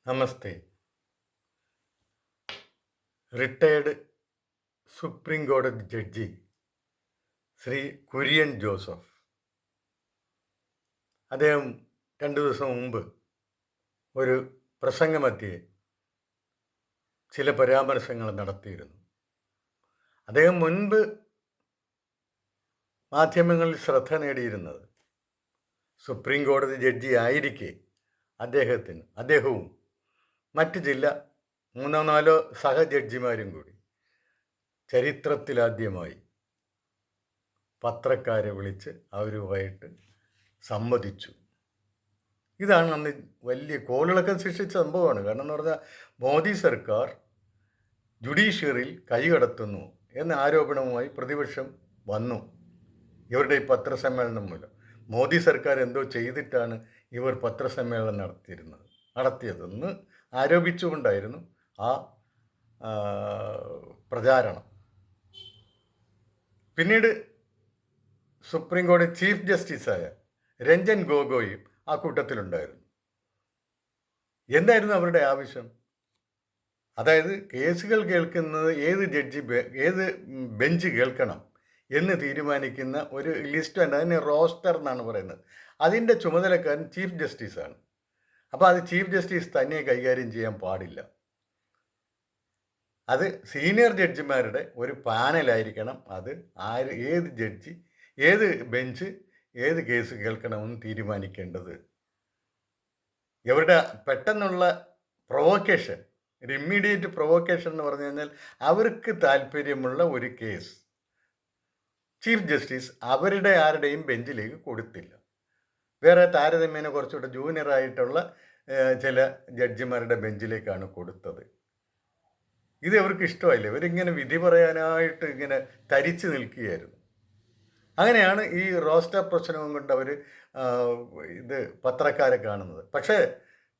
നമസ്തേ. Retired supreme കോടതി judge Shri Kurian Joseph അദ്ദേഹം 2 ദിവസം മുമ്പ് ഒരു പ്രസംഗമധ്യേ ചില പരാമർശങ്ങൾ നടത്തിയിരുന്നു. അദ്ദേഹം മുൻപ് മാധ്യമങ്ങളിൽ ശ്രദ്ധ നേടിയിരുന്നത് സുപ്രീം കോടതി ജഡ്ജി ആയിരിക്കെ അദ്ദേഹവും മറ്റ് ചില 3-4 സഹജഡ്ജിമാരും കൂടി ചരിത്രത്തിലാദ്യമായി പത്രക്കാരെ വിളിച്ച് അവരുമായിട്ട് സംവദിച്ചു. ഇതാണ് അന്ന് വലിയ കോളിളക്കം സൃഷ്ടിച്ച സംഭവമാണ്. കാരണം എന്ന് പറഞ്ഞാൽ മോദി സർക്കാർ ജുഡീഷ്യറിയിൽ കൈകടത്തുന്നു എന്ന ആരോപണവുമായി പ്രതിപക്ഷം വന്നു. ഇവരുടെ ഈ പത്രസമ്മേളനം മൂലം മോദി സർക്കാർ എന്തോ ചെയ്തിട്ടാണ് ഇവർ പത്രസമ്മേളനം നടത്തിയതെന്ന് ആരോപിച്ചുകൊണ്ടായിരുന്നു ആ പ്രചാരണം. പിന്നീട് സുപ്രീം കോടതി ചീഫ് ജസ്റ്റിസായ രഞ്ജൻ ഗൊഗോയും ആ കൂട്ടത്തിലുണ്ടായിരുന്നു. എന്തായിരുന്നു അവരുടെ ആവശ്യം? അതായത് കേസുകൾ കേൾക്കുന്നത് ഏത് ബെഞ്ച് കേൾക്കണം എന്ന് തീരുമാനിക്കുന്ന ഒരു ലിസ്റ്റ് ഉണ്ട്. അതിന് റോസ്റ്റർ എന്നാണ് പറയുന്നത്. അതിൻ്റെ ചുമതലക്കാരൻ ചീഫ് ജസ്റ്റിസാണ്. അപ്പോൾ അത് ചീഫ് ജസ്റ്റിസ് തന്നെ കൈകാര്യം ചെയ്യാൻ പാടില്ല. അത് സീനിയർ ജഡ്ജിമാരുടെ ഒരു പാനലായിരിക്കണം അത് ഏത് ബെഞ്ച് ഏത് കേസ് കേൾക്കണമെന്ന് തീരുമാനിക്കേണ്ടത്. ഇവരുടെ പെട്ടെന്നുള്ള പ്രൊവോക്കേഷൻ, ഒരു ഇമ്മീഡിയറ്റ് പ്രൊവോക്കേഷൻ എന്ന് പറഞ്ഞു കഴിഞ്ഞാൽ അവർക്ക് താല്പര്യമുള്ള ഒരു കേസ് ചീഫ് ജസ്റ്റിസ് അവരുടെ ആരുടെയും ബെഞ്ചിലേക്ക് കൊടുത്തില്ല. വേറെ താരതമ്യേന കുറച്ചുകൂടെ ജൂനിയറായിട്ടുള്ള ചില ജഡ്ജിമാരുടെ ബെഞ്ചിലേക്കാണ് കൊടുത്തത്. ഇത് അവർക്ക് ഇഷ്ടമായില്ല. ഇവരിങ്ങനെ വിധി പറയാനായിട്ട് ഇങ്ങനെ തരിച്ചു നിൽക്കുകയായിരുന്നു. അങ്ങനെയാണ് ഈ റോസ്റ്റർ പ്രശ്നവും കൊണ്ട് അവർ ഇത് പത്രക്കാരെ കാണുന്നത്. പക്ഷേ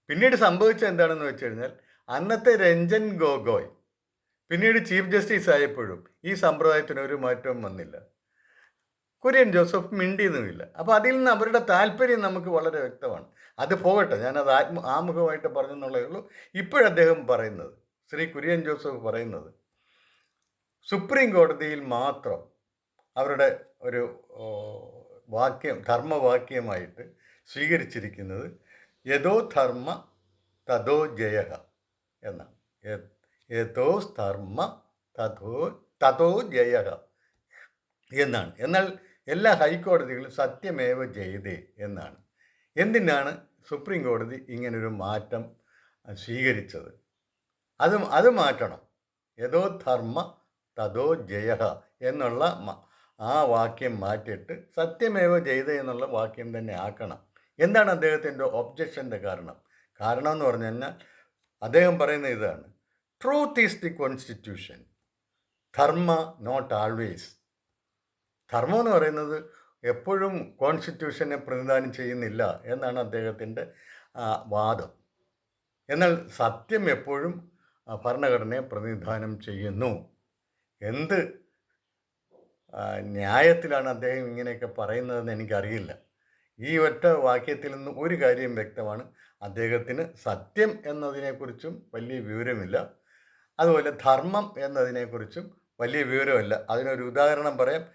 പിന്നീട് സംഭവിച്ചത് എന്താണെന്ന് വെച്ച് കഴിഞ്ഞാൽ അന്നത്തെ രഞ്ജൻ ഗൊഗോയ് പിന്നീട് ചീഫ് ജസ്റ്റിസ് ആയപ്പോഴും ഈ സമ്പ്രദായത്തിനൊരു മാറ്റവും വന്നില്ല. കുര്യൻ ജോസഫ് മിണ്ടിയൊന്നുമില്ല. അപ്പോൾ അതിൽ നിന്ന് അവരുടെ താല്പര്യം നമുക്ക് വളരെ വ്യക്തമാണ്. അത് പോകട്ടെ, ഞാനത് ആമുഖമായിട്ട് പറഞ്ഞെന്നുള്ളേ ഉള്ളൂ. ഇപ്പോഴദ്ദേഹം പറയുന്നത്, ശ്രീ കുര്യൻ ജോസഫ് പറയുന്നത്, സുപ്രീം കോടതിയിൽ മാത്രം അവരുടെ ഒരു ധർമ്മവാക്യമായിട്ട് സ്വീകരിച്ചിരിക്കുന്നത് യഥോ ധർമ്മ തഥോ ജയ എന്നാണ്. യഥോ ധർമ്മ തഥോ ജയ എന്നാണ്. എന്നാൽ എല്ലാ ഹൈക്കോടതികളും സത്യമേവ ജയതേ എന്നാണ്. എന്തിനാണ് സുപ്രീം കോടതി ഇങ്ങനൊരു മാറ്റം സ്വീകരിച്ചത്? അത് മാറ്റണം. യഥോ ധർമ്മ തഥോ ജയ എന്നുള്ള ആ വാക്യം മാറ്റിയിട്ട് സത്യമേവ ജയത എന്നുള്ള വാക്യം തന്നെ ആക്കണം. എന്താണ് അദ്ദേഹത്തിൻ്റെ ഒബ്ജക്ഷൻ്റെ കാരണം എന്ന് പറഞ്ഞു കഴിഞ്ഞാൽ അദ്ദേഹം പറയുന്ന ഇതാണ്: truth is the constitution, dharma not always. ധർമ്മം എന്ന് പറയുന്നത് എപ്പോഴും കോൺസ്റ്റിറ്റ്യൂഷനെ പ്രതിനിധാനം ചെയ്യുന്നില്ല എന്നാണ് അദ്ദേഹത്തിൻ്റെ വാദം. എന്നാൽ സത്യം എപ്പോഴും ഭരണഘടനയെ പ്രതിനിധാനം ചെയ്യുന്നു. എന്ത് ന്യായത്തിലാണ് അദ്ദേഹം ഇങ്ങനെയൊക്കെ പറയുന്നതെന്ന് എനിക്കറിയില്ല. ഈ ഒറ്റ വാക്യത്തിൽ നിന്ന് ഒരു കാര്യം വ്യക്തമാണ്: അദ്ദേഹത്തിന് സത്യം എന്നതിനെക്കുറിച്ചും വലിയ വിവരമില്ല, അതുപോലെ ധർമ്മം എന്നതിനെക്കുറിച്ചും വലിയ വിവരമില്ല. അതിനൊരു ഉദാഹരണം പറയാം.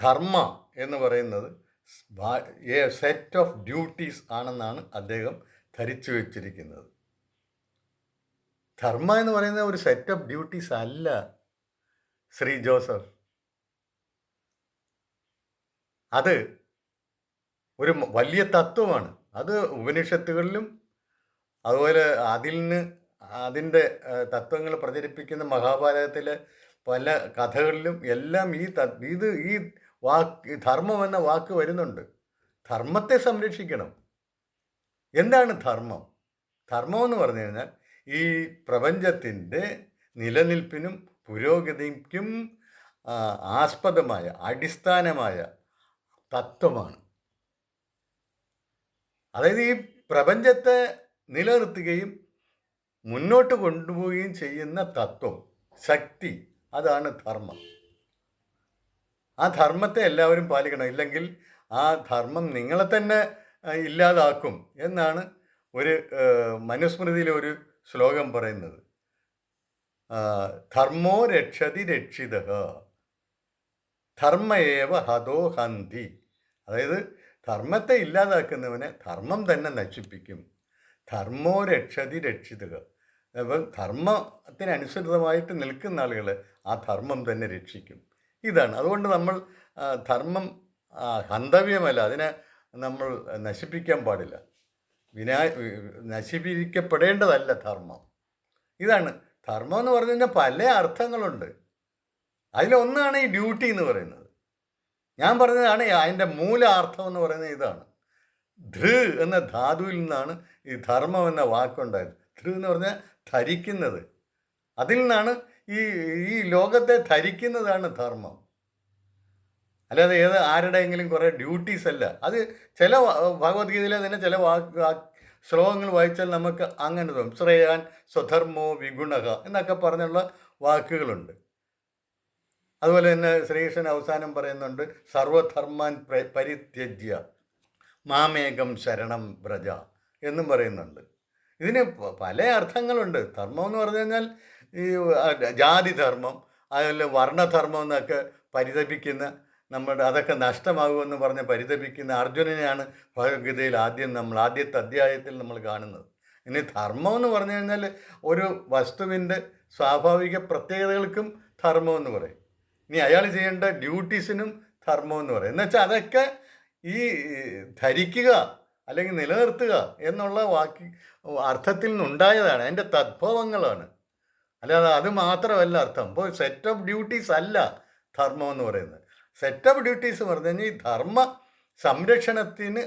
ധർമ്മ എന്ന് പറയുന്നത് എ സെറ്റ് ഓഫ് ഡ്യൂട്ടീസ് ആണെന്നാണ് അദ്ദേഹം ധരിച്ചു വച്ചിരിക്കുന്നത്. ധർമ്മ എന്ന് പറയുന്നത് ഒരു സെറ്റ് ഓഫ് ഡ്യൂട്ടീസ് അല്ല ശ്രീ ജോസഫ്. അത് ഒരു വലിയ തത്വമാണ്. അത് ഉപനിഷത്തുകളിലും അതുപോലെ അതിൻ്റെ തത്വങ്ങൾ പ്രചരിപ്പിക്കുന്ന മഹാഭാരതത്തിലെ പല കഥകളിലും എല്ലാം ഈ ധർമ്മം എന്ന വാക്ക് വരുന്നുണ്ട്. ധർമ്മത്തെ സംരക്ഷിക്കണം. എന്താണ് ധർമ്മം? ധർമ്മം എന്ന് പറഞ്ഞു കഴിഞ്ഞാൽ ഈ പ്രപഞ്ചത്തിൻ്റെ നിലനിൽപ്പിനും പുരോഗതിക്കും അടിസ്ഥാനമായ തത്വമാണ്. അതായത് ഈ പ്രപഞ്ചത്തെ നിലനിർത്തുകയും മുന്നോട്ട് കൊണ്ടുപോവുകയും ചെയ്യുന്ന തത്വം, ശക്തി, അതാണ് ധർമ്മം. ആ ധർമ്മത്തെ എല്ലാവരും പാലിക്കണം. ഇല്ലെങ്കിൽ ആ ധർമ്മം നിങ്ങളെ തന്നെ ഇല്ലാതാക്കും എന്നാണ് ഒരു മനുസ്മൃതിയിലെ ഒരു ശ്ലോകം പറയുന്നത്. ധർമ്മോ രക്ഷതി രക്ഷിതഃ ധർമ്മ ഏവ ഹതോ ഹന്തി. അതായത് ധർമ്മത്തെ ഇല്ലാതാക്കുന്നവനെ ധർമ്മം തന്നെ നശിപ്പിക്കും. ധർമ്മോ രക്ഷതി രക്ഷിതഃ. അപ്പം ധർമ്മത്തിനനുസൃതമായിട്ട് നിൽക്കുന്ന ആളുകൾ ആ ധർമ്മം തന്നെ രക്ഷിക്കും. ഇതാണ്. അതുകൊണ്ട് നമ്മൾ ധർമ്മം ഹന്തവ്യമല്ല, അതിനെ നമ്മൾ നശിപ്പിക്കാൻ പാടില്ല. നശിപ്പിക്കപ്പെടേണ്ടതല്ല ധർമ്മം. ഇതാണ് ധർമ്മം എന്ന് പറഞ്ഞു കഴിഞ്ഞാൽ പല അർത്ഥങ്ങളുണ്ട്. അതിലൊന്നാണ് ഈ ഡ്യൂട്ടി എന്ന് പറയുന്നത്. ഞാൻ പറഞ്ഞതാണ് അതിൻ്റെ മൂലാർത്ഥം എന്ന് പറയുന്നത് ഇതാണ്. ധൃ എന്ന ധാതുവിൽ നിന്നാണ് ഈ ധർമ്മം എന്ന വാക്കുണ്ടായത്. ധൃ എന്ന് പറഞ്ഞാൽ ധരിക്കുന്നത്. അതിൽ നിന്നാണ് ഈ ഈ ലോകത്തെ ധരിക്കുന്നതാണ് ധർമ്മം. അല്ലാതെ ആരുടെയെങ്കിലും കുറേ ഡ്യൂട്ടീസ് അല്ല. അത് ചില ഭഗവത്ഗീതയിലെ തന്നെ ചില ശ്ലോകങ്ങൾ വായിച്ചാൽ നമുക്ക് അങ്ങനെ തോന്നും. ശ്രേയാൻ സ്വധർമ്മോ വിഗുണക എന്നൊക്കെ പറഞ്ഞുള്ള വാക്കുകളുണ്ട്. അതുപോലെ തന്നെ ശ്രീകൃഷ്ണൻ അവസാനം പറയുന്നുണ്ട് സർവധർമാൻ പരിത്യജ്യ മാമേകം ശരണം വ്രജ എന്നും പറയുന്നുണ്ട്. ഇതിന് പല അർത്ഥങ്ങളുണ്ട്. ധർമ്മം എന്ന് പറഞ്ഞു കഴിഞ്ഞാൽ ഈ ജാതിധർമ്മം, അതുപോലെ വർണ്ണധർമ്മം എന്നൊക്കെ പരിതപിക്കുന്ന നമ്മുടെ അതൊക്കെ നഷ്ടമാകുമെന്ന് പറഞ്ഞ് പരിതപിക്കുന്ന അർജുനനെയാണ് ഭഗവത്ഗീതയിൽ ആദ്യത്തെ അധ്യായത്തിൽ നമ്മൾ കാണുന്നത്. ഇനി ധർമ്മം എന്ന് പറഞ്ഞു കഴിഞ്ഞാൽ ഒരു വസ്തുവിൻ്റെ സ്വാഭാവിക പ്രത്യേകതകൾക്കും ധർമ്മം എന്ന് പറയും. ഇനി അയാൾ ചെയ്യേണ്ട ഡ്യൂട്ടീസിനും ധർമ്മം എന്ന് പറയും. എന്നുവെച്ചാൽ അതൊക്കെ ഈ ധരിക്കുക അല്ലെങ്കിൽ നിലനിർത്തുക എന്നുള്ള അർത്ഥത്തിൽ നിന്നുണ്ടായതാണ്, അതിൻ്റെ തദ്ഭവങ്ങളാണ്. അല്ലാതെ അത് മാത്രമല്ല അർത്ഥം. ഇപ്പോൾ സെറ്റ് ഓഫ് ഡ്യൂട്ടീസ് അല്ല ധർമ്മം എന്ന് പറയുന്നത്. സെറ്റ് ഓഫ് ഡ്യൂട്ടീസ് പറഞ്ഞു കഴിഞ്ഞാൽ ഈ ധർമ്മ സംരക്ഷണത്തിന്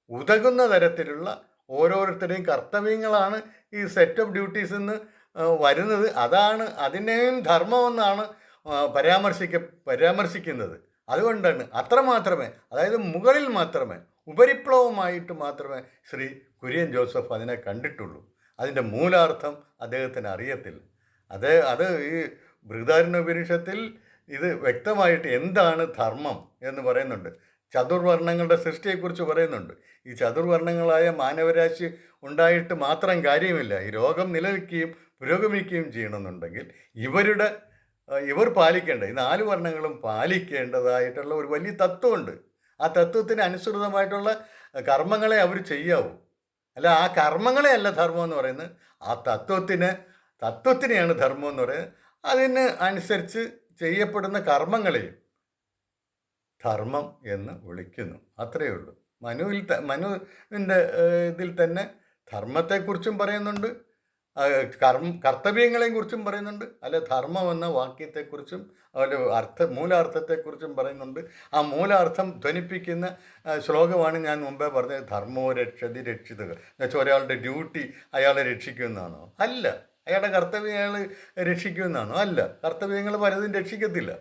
ഉതകുന്ന തരത്തിലുള്ള ഓരോരുത്തരുടെയും കർത്തവ്യങ്ങളാണ് ഈ സെറ്റ് ഓഫ് ഡ്യൂട്ടീസ് എന്ന് വരുന്നത്. അതാണ് അതിനെയും ധർമ്മമെന്നാണ് പരാമർശിക്കുന്നത്. അതുകൊണ്ടാണ് അത്രമാത്രമേ, അതായത് മുകളിൽ മാത്രമേ, ഉപരിപ്ലവമായിട്ട് മാത്രമേ ശ്രീ കുര്യൻ ജോസഫ് അതിനെ കണ്ടിട്ടുള്ളൂ. അതിൻ്റെ മൂലാർത്ഥം അദ്ദേഹത്തിന് അറിയത്തില്ല. അത് ഈ ബൃഹദാരണ്യോപനിഷത്തിൽ ഇത് വ്യക്തമായിട്ട് എന്താണ് ധർമ്മം എന്ന് പറയുന്നുണ്ട്. ചതുർവർണ്ണങ്ങളുടെ സൃഷ്ടിയെക്കുറിച്ച് പറയുന്നുണ്ട്. ഈ ചതുർവർണ്ണങ്ങളായ മാനവരാശി ഉണ്ടായിട്ട് മാത്രം കാര്യമില്ല. ഈ ലോകം നിലനിൽക്കുകയും പുരോഗമിക്കുകയും ചെയ്യണമെന്നുണ്ടെങ്കിൽ ഇവർ പാലിക്കേണ്ട ഈ 4 വർണ്ണങ്ങളും പാലിക്കേണ്ടതായിട്ടുള്ള ഒരു വലിയ തത്വമുണ്ട്. ആ തത്വത്തിന് അനുസൃതമായിട്ടുള്ള കർമ്മങ്ങളെ അവർ ചെയ്യാവൂ. അല്ല, ആ കർമ്മങ്ങളെ അല്ല ധർമ്മം എന്ന് പറയുന്നത്. ആ തത്വത്തിനെയാണ് ധർമ്മം എന്ന് പറയുന്നത്. അതിന് അനുസരിച്ച് ചെയ്യപ്പെടുന്ന കർമ്മങ്ങളെയും ധർമ്മം എന്ന് വിളിക്കുന്നു. അത്രയേ ഉള്ളൂ. മനുവിൻ്റെ ഇതിൽ തന്നെ ധർമ്മത്തെക്കുറിച്ചും പറയുന്നുണ്ട്, കർത്തവ്യങ്ങളെയും കുറിച്ചും പറയുന്നുണ്ട്. അല്ലെ, ധർമ്മം എന്ന വാക്യത്തെക്കുറിച്ചും അതുപോലെ മൂലാർത്ഥത്തെക്കുറിച്ചും പറയുന്നുണ്ട്. ആ മൂലാർത്ഥം ധ്വനിപ്പിക്കുന്ന ശ്ലോകമാണ് ഞാൻ മുമ്പേ പറഞ്ഞത്. ധർമ്മോ രക്ഷതി രക്ഷിതക എന്നുവെച്ചാൽ ഒരാളുടെ ഡ്യൂട്ടി അയാളെ രക്ഷിക്കുമെന്നാണോ? അല്ല. അയാളുടെ കർത്തവ്യം അയാൾ രക്ഷിക്കുമെന്നാണോ? അല്ല. കർത്തവ്യങ്ങൾ പലതും രക്ഷിക്കത്തില്ല.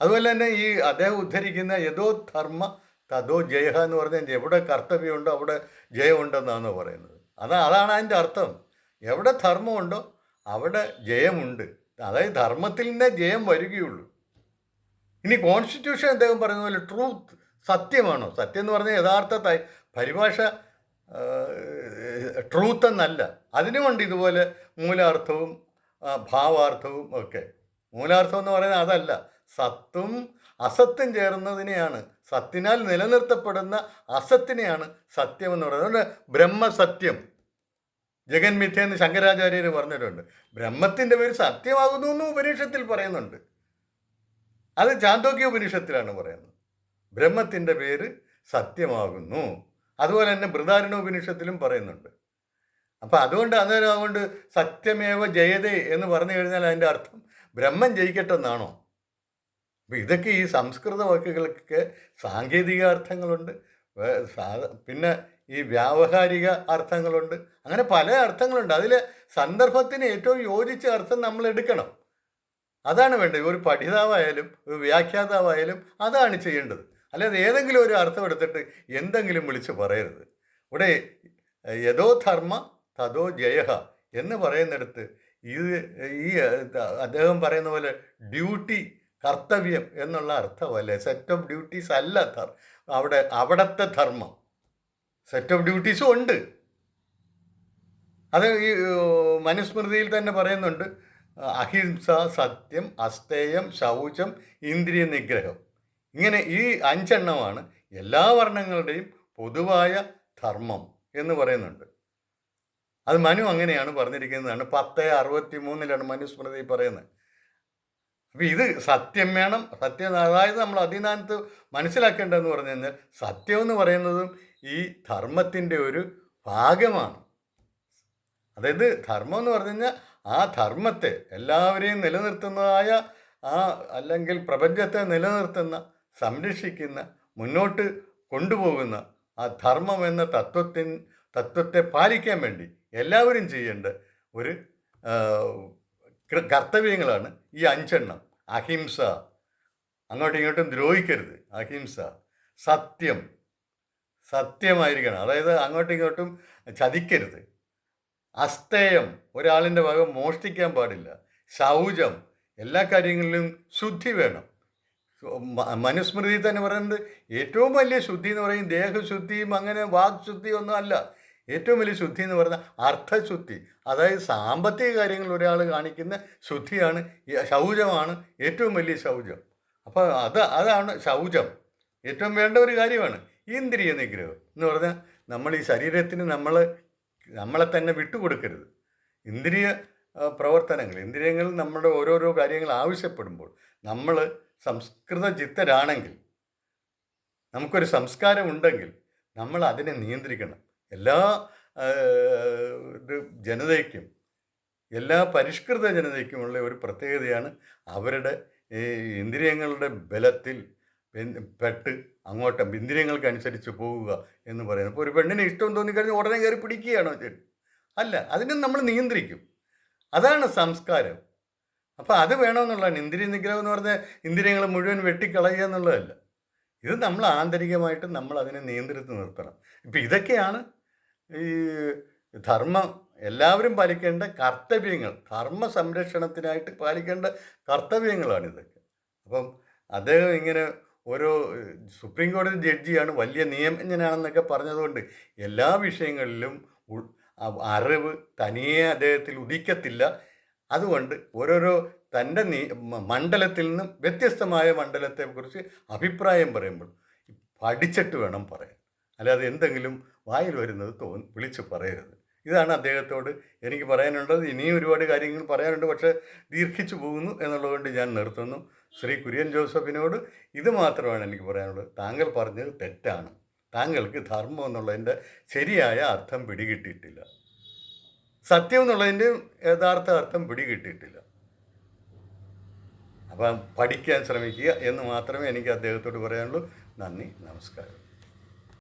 അതുപോലെ തന്നെ ഈ അദ്ദേഹം ഉദ്ധരിക്കുന്ന യഥോ ധർമ്മ തഥോ ജയ എന്ന് പറഞ്ഞാൽ എവിടെ കർത്തവ്യമുണ്ടോ അവിടെ ജയമുണ്ടെന്നാണോ പറയുന്നത്? അതാണ് അതിൻ്റെ അർത്ഥം. എവിടെ ധർമ്മമുണ്ടോ അവിടെ ജയമുണ്ട്. അതായത് ധർമ്മത്തിൽ നിന്നേ ജയം വരികയുള്ളൂ. ഇനി കോൺസ്റ്റിറ്റ്യൂഷൻ അദ്ദേഹം പറയുന്ന പോലെ ട്രൂത്ത്, സത്യമാണോ? സത്യം എന്ന് പറഞ്ഞാൽ യഥാർത്ഥ പരിഭാഷ ട്രൂത്ത് എന്നല്ല. അതിനുമുണ്ട് ഇതുപോലെ മൂലാർത്ഥവും ഭാവാർത്ഥവും ഒക്കെ. മൂലാർത്ഥം എന്ന് പറയുന്നത് അതല്ല, സത്തും അസത്തും ചേർന്നതിനെയാണ്, സത്തിനാൽ നിലനിർത്തപ്പെടുന്ന അസത്തിനെയാണ് സത്യം എന്ന് പറയുന്നത്. അതുകൊണ്ട് ബ്രഹ്മസത്യം ജഗന്മിഥ്യ എന്ന് ശങ്കരാചാര്യർ പറഞ്ഞിട്ടുണ്ട്. ബ്രഹ്മത്തിൻ്റെ പേര് സത്യമാകുന്നു എന്നും ഉപനിഷത്തിൽ പറയുന്നുണ്ട്. അത് ചാന്തോക്യ ഉപനിഷത്തിലാണ് പറയുന്നത്. ബ്രഹ്മത്തിൻ്റെ പേര് സത്യമാകുന്നു. അതുപോലെ തന്നെ ബൃഹദാരണ്യോപനിഷത്തിലും പറയുന്നുണ്ട്. അപ്പം അതുകൊണ്ട് സത്യമേവ ജയതേ എന്ന് പറഞ്ഞു കഴിഞ്ഞാൽ അതിൻ്റെ അർത്ഥം ബ്രഹ്മം ജയിക്കട്ടെന്നാണോ? അപ്പം ഇതൊക്കെ ഈ സംസ്കൃത വാക്കുകൾക്ക് സാങ്കേതിക അർത്ഥങ്ങളുണ്ട്, പിന്നെ ഈ വ്യാവഹാരിക അർത്ഥങ്ങളുണ്ട്, അങ്ങനെ പല അർത്ഥങ്ങളുണ്ട്. അതിൽ സന്ദർഭത്തിന് ഏറ്റവും യോജിച്ച അർത്ഥം നമ്മൾ എടുക്കണം. അതാണ് വേണ്ടത്. ഒരു പഠിതാവായാലും ഒരു വ്യാഖ്യാതാവായാലും അതാണ് ചെയ്യേണ്ടത്. അല്ലാതെ ഏതെങ്കിലും ഒരു അർത്ഥം എടുത്തിട്ട് എന്തെങ്കിലും വിളിച്ച് പറയരുത്. ഇവിടെ യഥോ ധർമ്മ തഥോ ജയ എന്ന് പറയുന്നിടത്ത് ഈ അദ്ദേഹം പറയുന്ന പോലെ ഡ്യൂട്ടി, കർത്തവ്യം എന്നുള്ള അർത്ഥമല്ല. സെറ്റ് ഓഫ് ഡ്യൂട്ടീസ് അല്ല അവിടുത്തെ ധർമ്മം, സെറ്റ് ഓഫ് ഡ്യൂട്ടീസും ഉണ്ട്. അത് ഈ മനുസ്മൃതിയിൽ തന്നെ പറയുന്നുണ്ട്, അഹിംസ, സത്യം, അസ്തേയം, ശൗചം, ഇന്ദ്രിയ നിഗ്രഹം. ഇങ്ങനെ ഈ 5 എല്ലാ വർണ്ണങ്ങളുടെയും പൊതുവായ ധർമ്മം എന്ന് പറയുന്നുണ്ട്. അത് മനു അങ്ങനെയാണ് പറഞ്ഞിരിക്കുന്നതാണ്. 10:63 മനുസ്മൃതി പറയുന്നത്. അപ്പം ഇത് സത്യം വേണം. സത്യം, അതായത് നമ്മൾ അതിനകത്ത് മനസ്സിലാക്കേണ്ടതെന്ന് പറഞ്ഞു കഴിഞ്ഞാൽ സത്യം എന്ന് പറയുന്നതും ഈ ധർമ്മത്തിൻ്റെ ഒരു ഭാഗമാണ്. അതായത് ധർമ്മം എന്ന് പറഞ്ഞു കഴിഞ്ഞാൽ ആ ധർമ്മത്തെ എല്ലാവരെയും നിലനിർത്തുന്നതായ അല്ലെങ്കിൽ പ്രപഞ്ചത്തെ നിലനിർത്തുന്ന, സംരക്ഷിക്കുന്ന, മുന്നോട്ട് കൊണ്ടുപോകുന്ന ആ ധർമ്മം എന്ന തത്വത്തെ പാലിക്കാൻ വേണ്ടി എല്ലാവരും ചെയ്യേണ്ട ഒരു കർത്തവ്യങ്ങളാണ് ഈ 5. അഹിംസ, അങ്ങോട്ടും ഇങ്ങോട്ടും ദ്രോഹിക്കരുത്. അഹിംസ. സത്യം, സത്യമായിരിക്കണം, അതായത് അങ്ങോട്ടും ഇങ്ങോട്ടും ചതിക്കരുത്. അസ്തേയം, ഒരാളിൻ്റെ വക മോഷ്ടിക്കാൻ പാടില്ല. ശൗചം, എല്ലാ കാര്യങ്ങളിലും ശുദ്ധി വേണം. മനുസ്മൃതി തന്നെ പറയുന്നത് ഏറ്റവും വലിയ ശുദ്ധി എന്ന് പറയും ദേഹശുദ്ധിയും അങ്ങനെ വാക്ശുദ്ധിയും ഒന്നും അല്ല. ഏറ്റവും വലിയ ശുദ്ധി എന്ന് പറഞ്ഞാൽ അർത്ഥശുദ്ധി, അതായത് സാമ്പത്തിക കാര്യങ്ങളിൽ ഒരാൾ കാണിക്കുന്ന ശുദ്ധിയാണ്, ശൗചമാണ് ഏറ്റവും വലിയ ശൗചം. അപ്പോൾ അതാണ് ശൗചം, ഏറ്റവും വേണ്ട ഒരു കാര്യമാണ്. ഇന്ദ്രിയ നിഗ്രഹം എന്ന് പറഞ്ഞാൽ നമ്മൾ ഈ ശരീരത്തിന് നമ്മളെ തന്നെ വിട്ടുകൊടുക്കരുത്. ഇന്ദ്രിയ പ്രവർത്തനങ്ങൾ, ഇന്ദ്രിയങ്ങൾ നമ്മുടെ ഓരോരോ കാര്യങ്ങൾ ആവശ്യപ്പെടുമ്പോൾ നമ്മൾ സംസ്കൃത ചിത്തരാണെങ്കിൽ, നമുക്കൊരു സംസ്കാരം ഉണ്ടെങ്കിൽ നമ്മൾ അതിനെ നിയന്ത്രിക്കണം. എല്ലാ ജനതയ്ക്കും, എല്ലാ പരിഷ്കൃത ജനതയ്ക്കുമുള്ള ഒരു പ്രത്യേകതയാണ് അവരുടെ ഈ ഇന്ദ്രിയങ്ങളുടെ ബലത്തിൽ പെട്ട് അങ്ങോട്ട് ഇന്ദ്രിയങ്ങൾക്കനുസരിച്ച് പോവുക എന്ന് പറയുന്നത്. ഇപ്പോൾ ഒരു പെണ്ണിന് ഇഷ്ടം തോന്നിക്കഴിഞ്ഞാൽ ഉടനെ കയറി പിടിക്കുകയാണോ ശരി? അല്ല, അതിനെ നമ്മൾ നിയന്ത്രിക്കും. അതാണ് സംസ്കാരം. അപ്പോൾ അത് വേണമെന്നുള്ളതാണ്. ഇന്ദ്രിയ നിഗ്രഹം എന്ന് പറഞ്ഞാൽ ഇന്ദ്രിയങ്ങൾ മുഴുവൻ വെട്ടിക്കളയുക എന്നുള്ളതല്ല. ഇത് നമ്മൾ ആന്തരികമായിട്ട് നമ്മൾ അതിനെ നിയന്ത്രിച്ച് നിർത്തണം. ഇപ്പം ഇതൊക്കെയാണ് ഈ ധർമ്മം എല്ലാവരും പാലിക്കേണ്ട കർത്തവ്യങ്ങൾ, ധർമ്മ സംരക്ഷണത്തിനായിട്ട് പാലിക്കേണ്ട കർത്തവ്യങ്ങളാണിതൊക്കെ. അപ്പം അദ്ദേഹം ഇങ്ങനെ ഓരോ സുപ്രീം കോടതി ജഡ്ജിയാണ്, വലിയ നിയമജ്ഞനാണെന്നൊക്കെ പറഞ്ഞതുകൊണ്ട് എല്ലാ വിഷയങ്ങളിലും അറിവ് തനിയെ അദ്ദേഹത്തിൽ ഉദിക്കത്തില്ല. അതുകൊണ്ട് ഓരോരോ തൻ്റെ മണ്ഡലത്തിൽ നിന്നും വ്യത്യസ്തമായ മണ്ഡലത്തെക്കുറിച്ച് അഭിപ്രായം പറയുമ്പോൾ പഠിച്ചിട്ട് വേണം പറയാൻ. അല്ലാതെ എന്തെങ്കിലും വായിൽ വരുന്നത് വിളിച്ച് പറയരുത്. ഇതാണ് അദ്ദേഹത്തോട് എനിക്ക് പറയാനുള്ളത്. ഇനിയും ഒരുപാട് കാര്യങ്ങൾ പറയാനുണ്ട്, പക്ഷേ ദീർഘിച്ചു പോകുന്നു എന്നുള്ളതുകൊണ്ട് ഞാൻ നിർത്തുന്നു. ശ്രീ കുര്യൻ ജോസഫിനോട് ഇത് മാത്രമാണ് എനിക്ക് പറയാനുള്ളത്. താങ്കൾ പറഞ്ഞത് തെറ്റാണ്. താങ്കൾക്ക് ധർമ്മം എന്നുള്ളതിൻ്റെ ശരിയായ അർത്ഥം പിടികിട്ടിയിട്ടില്ല. സത്യം എന്നുള്ളതിൻ്റെ യഥാർത്ഥ അർത്ഥം പിടികിട്ടിയിട്ടില്ല. അപ്പം പഠിക്കാൻ ശ്രമിക്കുക എന്ന് മാത്രമേ എനിക്ക് അദ്ദേഹത്തോട് പറയാനുള്ളൂ. നന്ദി, നമസ്കാരം.